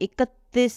31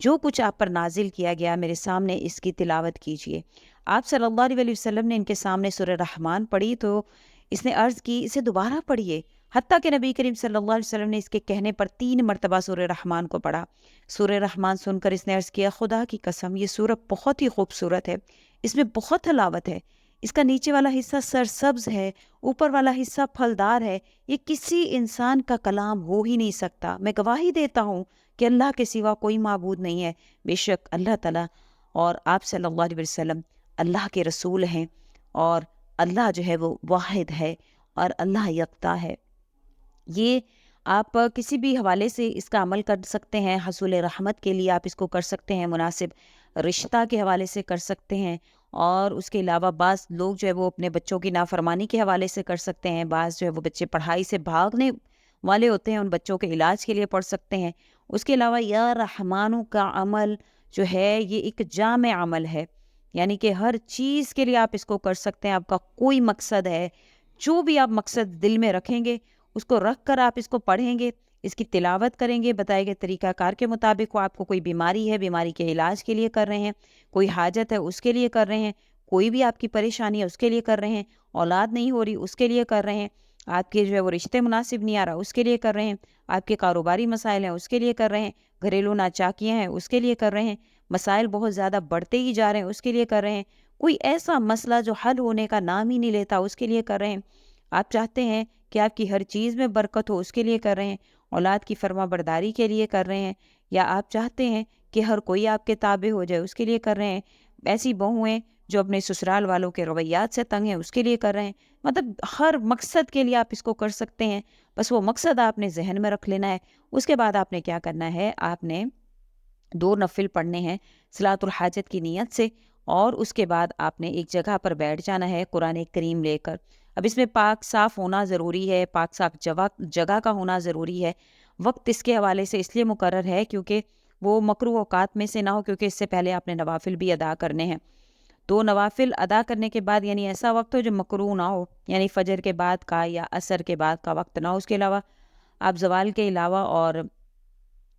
جو کچھ آپ پر نازل کیا گیا میرے سامنے اس کی تلاوت کیجیے۔ آپ صلی اللہ علیہ وسلم نے ان کے سامنے سورہ رحمان پڑھی تو اس نے عرض کی اسے دوبارہ پڑھیے، حتیٰ کہ نبی کریم صلی اللہ علیہ وسلم نے اس کے کہنے پر 3 مرتبہ سورہ رحمان کو پڑھا۔ سورہ رحمان سن کر اس نے عرض کیا، خدا کی قسم یہ سورہ بہت ہی خوبصورت ہے، اس میں بہت حلاوت ہے، اس کا نیچے والا حصہ سرسبز ہے، اوپر والا حصہ پھلدار ہے، یہ کسی انسان کا کلام ہو ہی نہیں سکتا۔ میں گواہی دیتا ہوں کہ اللہ کے سوا کوئی معبود نہیں ہے، بے شک اللہ تعالیٰ اور آپ صلی اللہ علیہ وسلم اللہ کے رسول ہیں، اور اللہ جو ہے وہ واحد ہے اور اللہ یکتا ہے۔ یہ آپ کسی بھی حوالے سے اس کا عمل کر سکتے ہیں، حصول رحمت کے لیے آپ اس کو کر سکتے ہیں، مناسب رشتہ کے حوالے سے کر سکتے ہیں، اور اس کے علاوہ بعض لوگ جو ہے وہ اپنے بچوں کی نافرمانی کے حوالے سے کر سکتے ہیں، بعض جو ہے وہ بچے پڑھائی سے بھاگنے والے ہوتے ہیں، ان بچوں کے علاج کے لیے پڑھ سکتے ہیں۔ اس کے علاوہ یا رحمانوں کا عمل جو ہے یہ ایک جامع عمل ہے، یعنی کہ ہر چیز کے لیے آپ اس کو کر سکتے ہیں۔ آپ کا کوئی مقصد ہے، جو بھی آپ مقصد دل میں رکھیں گے اس کو رکھ کر آپ اس کو پڑھیں گے، اس کی تلاوت کریں گے، بتائے گئے طریقہ کار کے مطابق۔ آپ کو کوئی بیماری ہے، بیماری کے علاج کے لیے کر رہے ہیں، کوئی حاجت ہے اس کے لیے کر رہے ہیں، کوئی بھی آپ کی پریشانی ہے اس کے لیے کر رہے ہیں، اولاد نہیں ہو رہی اس کے لیے کر رہے ہیں، آپ کے جو ہے وہ رشتے مناسب نہیں آ رہا اس کے لیے کر رہے ہیں، آپ کے کاروباری مسائل ہیں اس کے لیے کر رہے ہیں، گھریلو ناچاکیاں ہیں اس کے لیے کر رہے ہیں، مسائل بہت زیادہ بڑھتے ہی جا رہے ہیں اس کے لیے کر رہے ہیں، کوئی ایسا مسئلہ جو حل ہونے کا نام ہی نہیں لیتا اس کے لیے کر رہے ہیں، آپ چاہتے ہیں کہ آپ کی ہر چیز میں برکت ہو اس کے لیے کر رہے ہیں، اولاد کی فرما برداری کے لیے کر رہے ہیں، یا آپ چاہتے ہیں کہ ہر کوئی آپ کے تابع ہو جائے اس کے لیے کر رہے ہیں، ایسی بہویں جو اپنے سسرال والوں کے رویات سے تنگ ہیں اس کے لیے کر رہے ہیں۔ مطلب ہر مقصد کے لیے آپ اس کو کر سکتے ہیں، بس وہ مقصد آپ نے ذہن میں رکھ لینا ہے۔ اس کے بعد آپ نے کیا کرنا ہے، آپ نے 2 نفل پڑھنے ہیں صلاۃ الحاجت کی نیت سے، اور اس کے بعد آپ نے ایک جگہ پر بیٹھ جانا ہے قرآن کریم لے کر۔ اب اس میں پاک صاف ہونا ضروری ہے، پاک صاف جگہ کا ہونا ضروری ہے۔ وقت اس کے حوالے سے اس لیے مقرر ہے کیونکہ وہ مکروہ اوقات میں سے نہ ہو، کیونکہ اس سے پہلے آپ نے نوافل بھی ادا کرنے ہیں۔ تو نوافل ادا کرنے کے بعد یعنی ایسا وقت ہو جو مکروہ نہ ہو، یعنی فجر کے بعد کا یا عصر کے بعد کا وقت نہ ہو، اس کے علاوہ آپ زوال کے علاوہ اور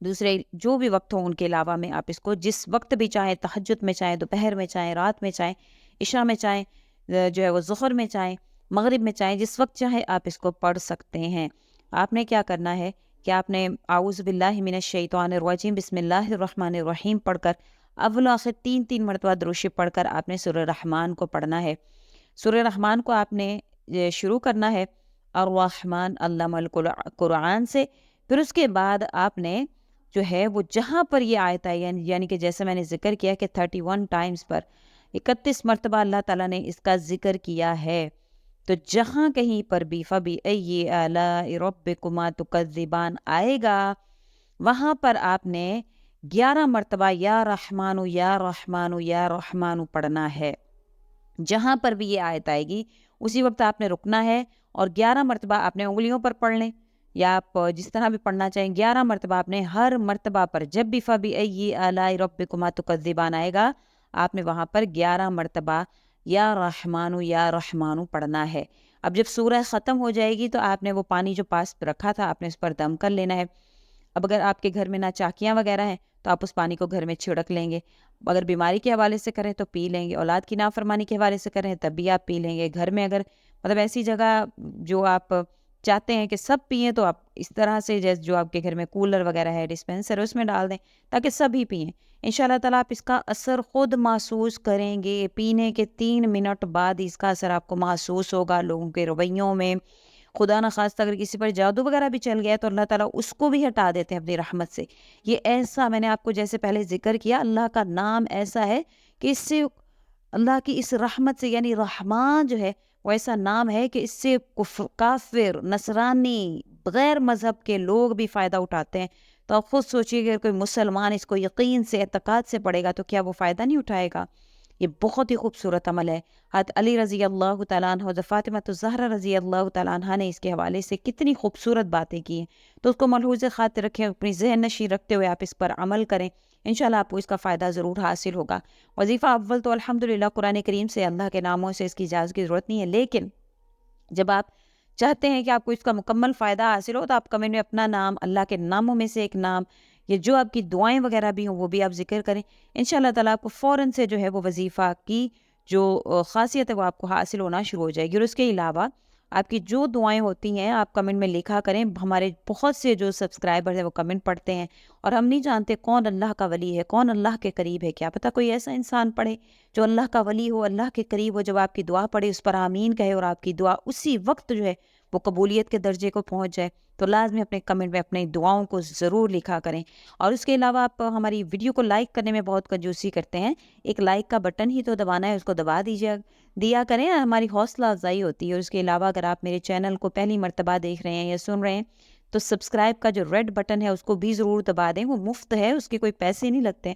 دوسرے جو بھی وقت ہوں ان کے علاوہ میں آپ اس کو جس وقت بھی چاہیں، تہجد میں چاہیں، دوپہر میں چاہیں، رات میں چاہیں، عشاء میں چاہیں، جو ہے وہ ظہر میں چاہیں، مغرب میں چاہیں، جس وقت چاہیں آپ اس کو پڑھ سکتے ہیں۔ آپ نے کیا کرنا ہے کہ آپ نے اعوذ باللہ من الشیطان الرجیم بسم اللہ الرحمن الرحیم پڑھ کر اول و آخر 3 مرتبہ درود شریف پڑھ کر آپ نے سورہ رحمان کو پڑھنا ہے۔ سورہ رحمان کو آپ نے شروع کرنا ہے الرحمن علم القرآن سے، پھر اس کے بعد آپ نے جو ہے وہ جہاں پر یہ آیت ہے، یعنی کہ جیسے میں نے ذکر کیا کہ 31 ٹائمز پر 31 مرتبہ اللہ تعالیٰ نے اس کا ذکر کیا ہے، تو جہاں کہیں پر بھی فَبِأَيِّ آلَاءِ رَبِّكُمَا تُكَذِّبَانِ آئے گا، وہاں پر آپ نے 11 مرتبہ یا رحمانو یا رحمانو یا رحمانو پڑھنا ہے۔ جہاں پر بھی یہ آیت آئے گی اسی وقت آپ نے رکنا ہے، اور 11 مرتبہ آپ نے انگلیوں پر پڑھ لیں یا آپ جس طرح بھی پڑھنا چاہیں، 11 مرتبہ آپ نے ہر مرتبہ پر جب بھی فَبِأَيِّ آلَاءِ رَبِّكُمَا تُكَذِّبَانِ آئے گا آپ نے وہاں پر 11 مرتبہ یا رحمانو یا رحمانو پڑھنا ہے۔ اب جب سورہ ختم ہو جائے گی تو آپ نے وہ پانی جو پاس رکھا تھا آپ نے اس پر دم کر لینا ہے۔ اب اگر آپ کے گھر میں نہ چاکیاں وغیرہ ہیں تو آپ اس پانی کو گھر میں چھڑک لیں گے، اگر بیماری کے حوالے سے کریں تو پی لیں گے، اولاد کی نافرمانی کے حوالے سے کریں تب بھی آپ پی لیں گے، گھر میں اگر مطلب ایسی جگہ جو آپ چاہتے ہیں کہ سب پئیں تو آپ اس طرح سے جیسے جو آپ کے گھر میں کولر وغیرہ ہے، ڈسپینسر، اس میں ڈال دیں تاکہ سبھی پئیں۔ انشاءاللہ تعالیٰ آپ اس کا اثر خود محسوس کریں گے، پینے کے 3 منٹ بعد اس کا اثر آپ کو محسوس ہوگا، لوگوں کے رویوں میں۔ خدا نخواستہ اگر کسی پر جادو وغیرہ بھی چل گیا تو اللہ تعالیٰ اس کو بھی ہٹا دیتے ہیں اپنی رحمت سے۔ یہ ایسا میں نے آپ کو جیسے پہلے ذکر کیا، اللہ کا نام ایسا ہے کہ اس سے اللہ کی اس رحمت سے، یعنی رحمان جو ہے وہ ایسا نام ہے کہ اس سے کافر، نصرانی، غیر مذہب کے لوگ بھی فائدہ اٹھاتے ہیں۔ تو آپ خود سوچیے کہ اگر کوئی مسلمان اس کو یقین سے، اعتقاد سے پڑھے گا تو کیا وہ فائدہ نہیں اٹھائے گا؟ یہ بہت ہی خوبصورت عمل ہے۔ حضرت علی رضی اللہ تعالیٰ عنہ، حضرت فاطمہ الزہرا رضی اللہ تعالیٰ عنہ نے اس کے حوالے سے کتنی خوبصورت باتیں کی ہیں، تو اس کو ملحوظ خاطر رکھیں، اپنی ذہن نشین رکھتے ہوئے آپ اس پر عمل کریں، انشاءاللہ آپ کو اس کا فائدہ ضرور حاصل ہوگا۔ وظیفہ اول تو الحمدللہ قرآن کریم سے، اللہ کے ناموں سے اس کی اجازت کی ضرورت نہیں ہے، لیکن جب آپ چاہتے ہیں کہ آپ کو اس کا مکمل فائدہ حاصل ہو تو آپ کمنٹ میں اپنا نام، اللہ کے ناموں میں سے ایک نام یا جو آپ کی دعائیں وغیرہ بھی ہوں وہ بھی آپ ذکر کریں، انشاءاللہ تعالیٰ آپ کو فوراً سے جو ہے وہ وظیفہ کی جو خاصیت ہے وہ آپ کو حاصل ہونا شروع ہو جائے گی۔ اور اس کے علاوہ آپ کی جو دعائیں ہوتی ہیں آپ کمنٹ میں لکھا کریں، ہمارے بہت سے جو سبسکرائبر ہیں وہ کمنٹ پڑھتے ہیں، اور ہم نہیں جانتے کون اللہ کا ولی ہے، کون اللہ کے قریب ہے، کیا پتہ کوئی ایسا انسان پڑھے جو اللہ کا ولی ہو، اللہ کے قریب ہو، جب آپ کی دعا پڑھے اس پر آمین کہے اور آپ کی دعا اسی وقت جو ہے وہ قبولیت کے درجے کو پہنچ جائے۔ تو لازمی اپنے کمنٹ میں اپنی دعاؤں کو ضرور لکھا کریں۔ اور اس کے علاوہ آپ ہماری ویڈیو کو لائک کرنے میں بہت کنجوسی کرتے ہیں، ایک لائک کا بٹن ہی تو دبانا ہے، اس کو دبا دیا کریں، ہماری حوصلہ افزائی ہوتی ہے۔ اور اس کے علاوہ اگر آپ میرے چینل کو پہلی مرتبہ دیکھ رہے ہیں یا سن رہے ہیں تو سبسکرائب کا جو ریڈ بٹن ہے اس کو بھی ضرور دبا دیں، وہ مفت ہے، اس کے کوئی پیسے نہیں لگتے،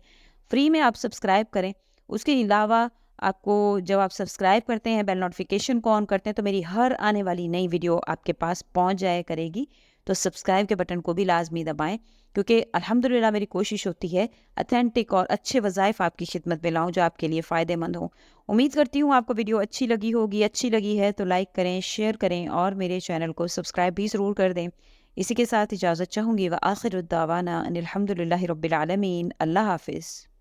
فری میں آپ سبسکرائب کریں۔ اس کے علاوہ آپ کو جب آپ سبسکرائب کرتے ہیں، بیل نوٹیفیکیشن کو آن کرتے ہیں تو میری ہر آنے والی نئی ویڈیو آپ کے پاس پہنچ جائے کرے گی۔ تو سبسکرائب کے بٹن کو بھی لازمی دبائیں، کیونکہ الحمدللہ میری کوشش ہوتی ہے اتھینٹک اور اچھے وظائف آپ کی خدمت میں لاؤں جو آپ کے لیے فائدہ مند ہوں۔ امید کرتی ہوں آپ کو ویڈیو اچھی لگی ہوگی، اچھی لگی ہے تو لائک کریں، شیئر کریں اور میرے چینل کو سبسکرائب بھی ضرور کر دیں۔ اسی کے ساتھ اجازت چاہوں گی، وآخر الدعوانا ان الحمدللہ رب العالمین۔ اللہ حافظ۔